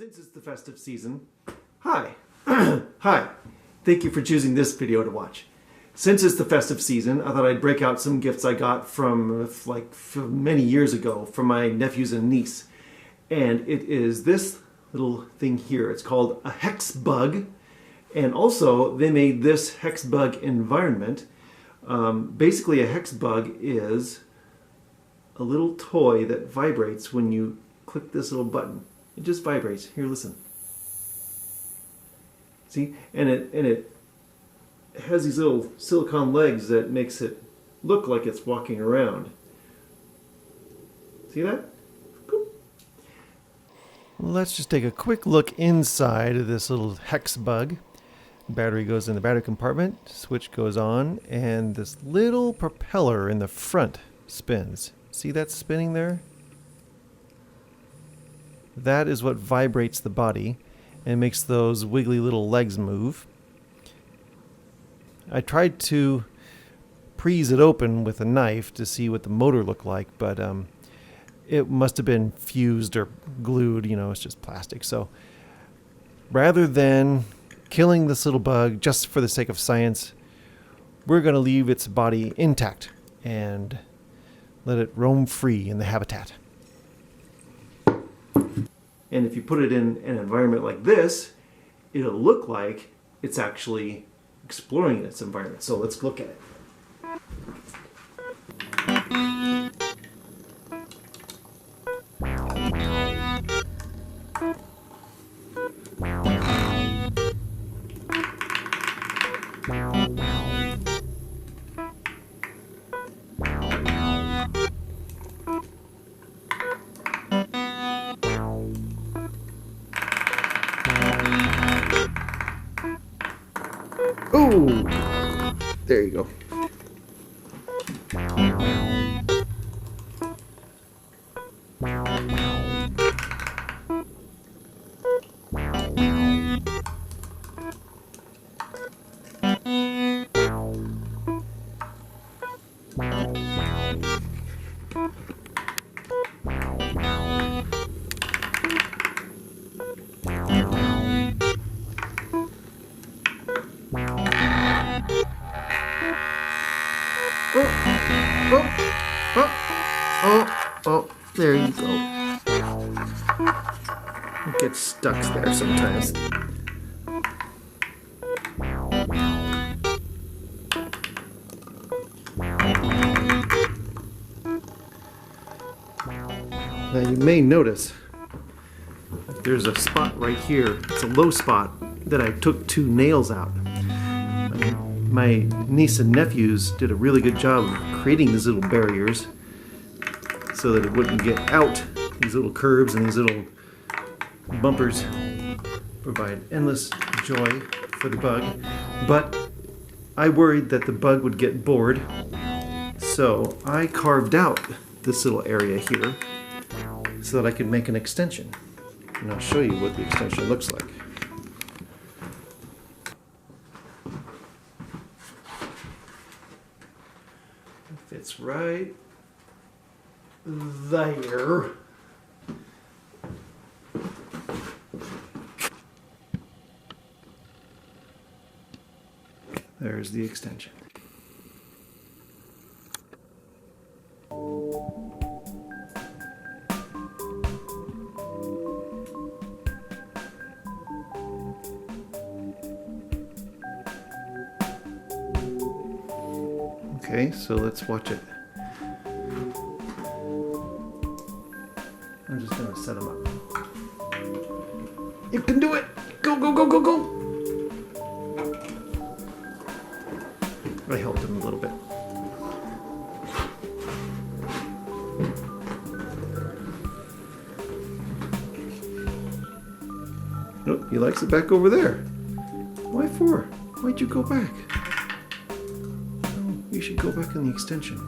Since it's the festive season, hi, hi, thank you for choosing this video to watch. Since it's the festive season, I thought I'd break out some gifts I got from many years ago from my nephews and niece. And it is this little thing here. It's called a Hex Bug. And also, they made this Hex Bug environment. Basically, a Hex Bug is a little toy that vibrates when you click this little button. It just vibrates. Here, listen. See? And it has these little silicone legs that makes it look like it's walking around. See that? Cool. Well, let's just take a quick look inside of this little Hex Bug. Battery goes in the battery compartment, switch goes on, and this little propeller in the front spins. See that spinning there? That is what vibrates the body and makes those wiggly little legs move. I tried to freeze it open with a knife to see what the motor looked like, but it must have been fused or glued, it's just plastic. So rather than killing this little bug just for the sake of science, we're going to leave its body intact and let it roam free in the habitat. And if you put it in an environment like this, it'll look like it's actually exploring its environment. So let's look at it. Oh, there you go. Oh, there you go. It gets stuck there sometimes. Now you may notice there's a spot right here. It's a low spot that I took 2 nails out. My niece and nephews did a really good job of creating these little barriers so that it wouldn't get out. These little curves and these little bumpers provide endless joy for the bug. But I worried that the bug would get bored, so I carved out this little area here so that I could make an extension. And I'll show you what the extension looks like. It's right there. There's the extension. Okay, so let's watch it. I'm just gonna set them up. You can do it! Go, go, go, go, go! I helped him a little bit. Nope, he likes it back over there. Why for? Why'd you go back? You should go back in the extension.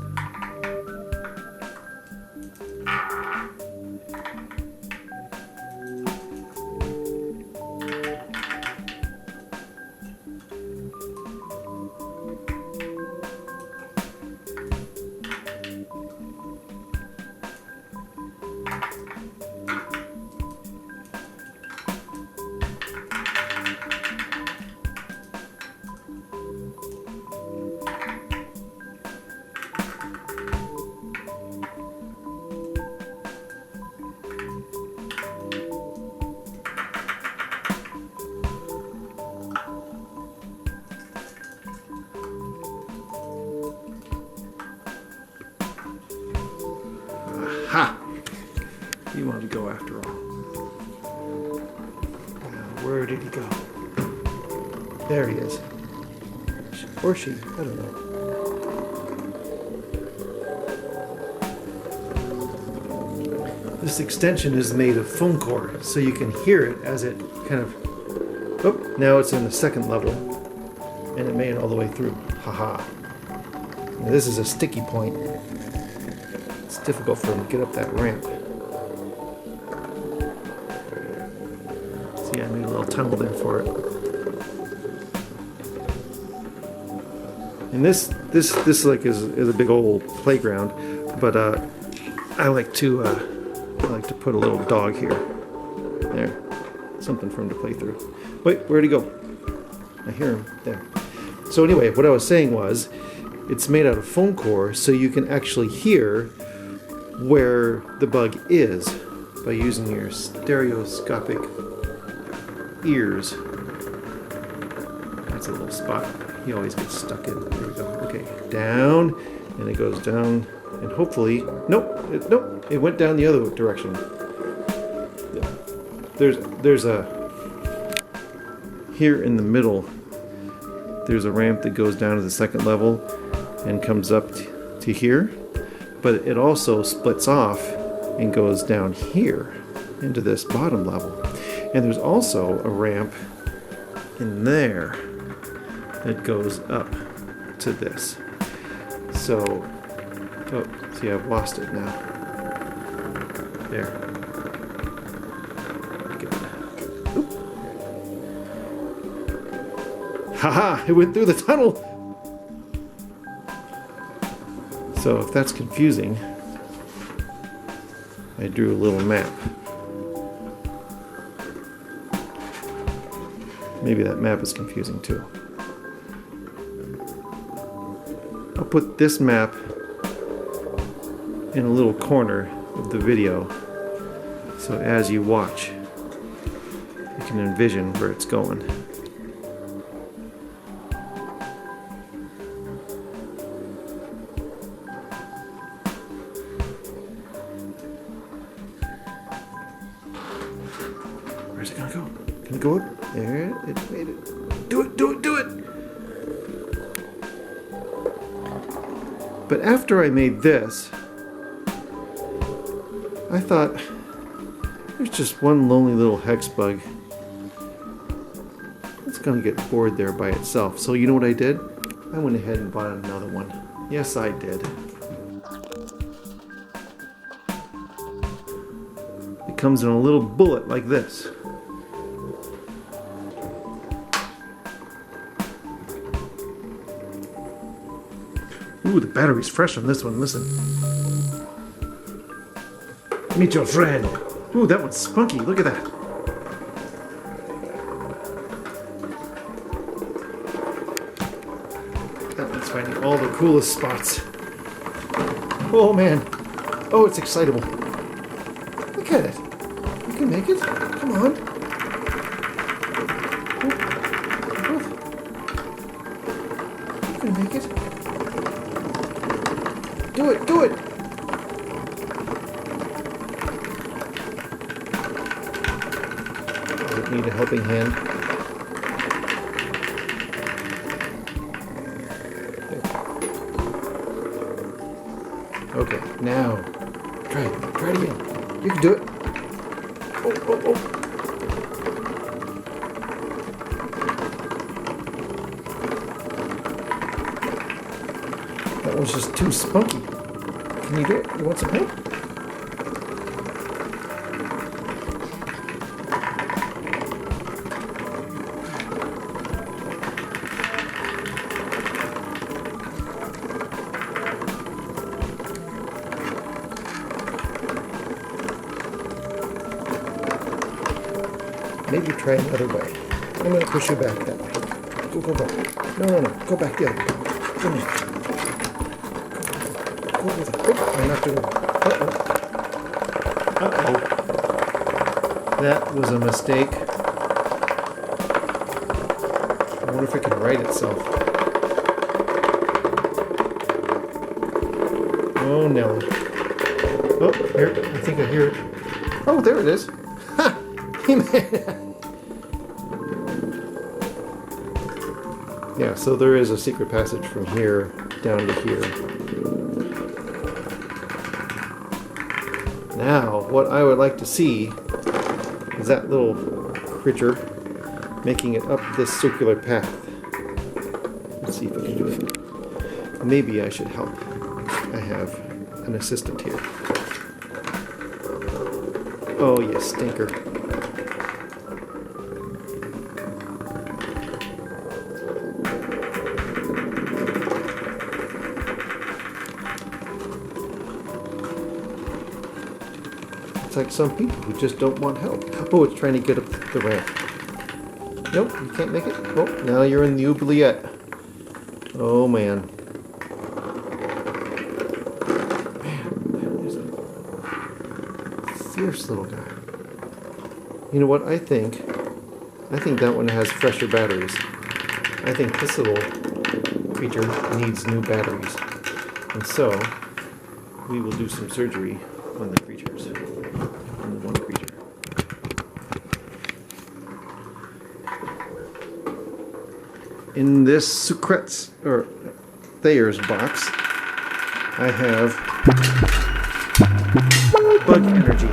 Where did he go? There he is. Or she, I don't know. This extension is made of foam core, so you can hear it as it kind of... Oh, now it's in the second level, and it made it all the way through. Haha. Now this is a sticky point. It's difficult for him to get up that ramp. See, I made a little tunnel there for it. And this like is a big old playground, but I like to put a little dog here. There, something for him to play through. Wait, where'd he go? I hear him there. So anyway, what I was saying was, it's made out of foam core, so you can actually hear where the bug is by using your stereoscopic ears. That's a little spot. He always gets stuck in. There we go. Okay, down, and it goes down, and hopefully, nope, it went down the other direction. There's a, here in the middle, there's a ramp that goes down to the second level and comes up to here, but it also splits off and goes down here into this bottom level. And there's also a ramp in there that goes up to this. So, oh, see, I've lost it now. There. Oop. Haha! It went through the tunnel! So if that's confusing, I drew a little map. Maybe that map is confusing too. I'll put this map in a little corner of the video, so as you watch, you can envision where it's going. Where's it gonna go? Can it go up? There, it made it. Do it, do it, do it! But after I made this, I thought, there's just one lonely little hex bug. It's gonna get bored there by itself. So you know what I did? I went ahead and bought another one. Yes, I did. It comes in a little bullet like this. Ooh, the battery's fresh on this one. Listen. Meet your friend. Ooh, that one's spunky. Look at that. That one's finding all the coolest spots. Oh, man. Oh, it's excitable. Look at it. You can make it. Come on. Oh. You can make it. Do it, do it! Does it need a helping hand? Okay, now, try it again. You can do it. Oh. That was just too spunky. Can you do it? You want some help? Maybe try another way. I'm going to push you back that way. Go back. No. Go back the other way. Come here. Oh, I'm not doing it. Uh-oh. That was a mistake. I wonder if it can right itself. Oh, no. Oh, here. I think I hear it. Oh, there it is. Ha! He made it. Yeah, so there is a secret passage from here down to here. Now, what I would like to see is that little creature making it up this circular path. Let's see if I can do it. Maybe I should help. I have an assistant here. Oh, you stinker. It's like some people who just don't want help. Oh, it's trying to get up the ramp. Nope, you can't make it. Oh, now you're in the oubliette. Oh, man. Man, that is a fierce little guy. You know what I think? I think that one has fresher batteries. I think this little creature needs new batteries. And so, we will do some surgery on the creatures. On the one creature. In this Sucret's, or Thayer's box, I have bug energy.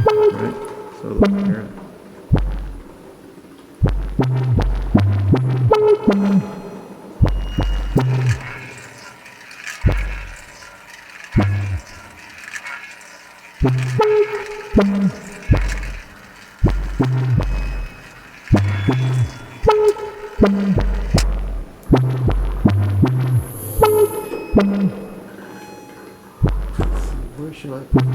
Alright, so here. Where should I put it?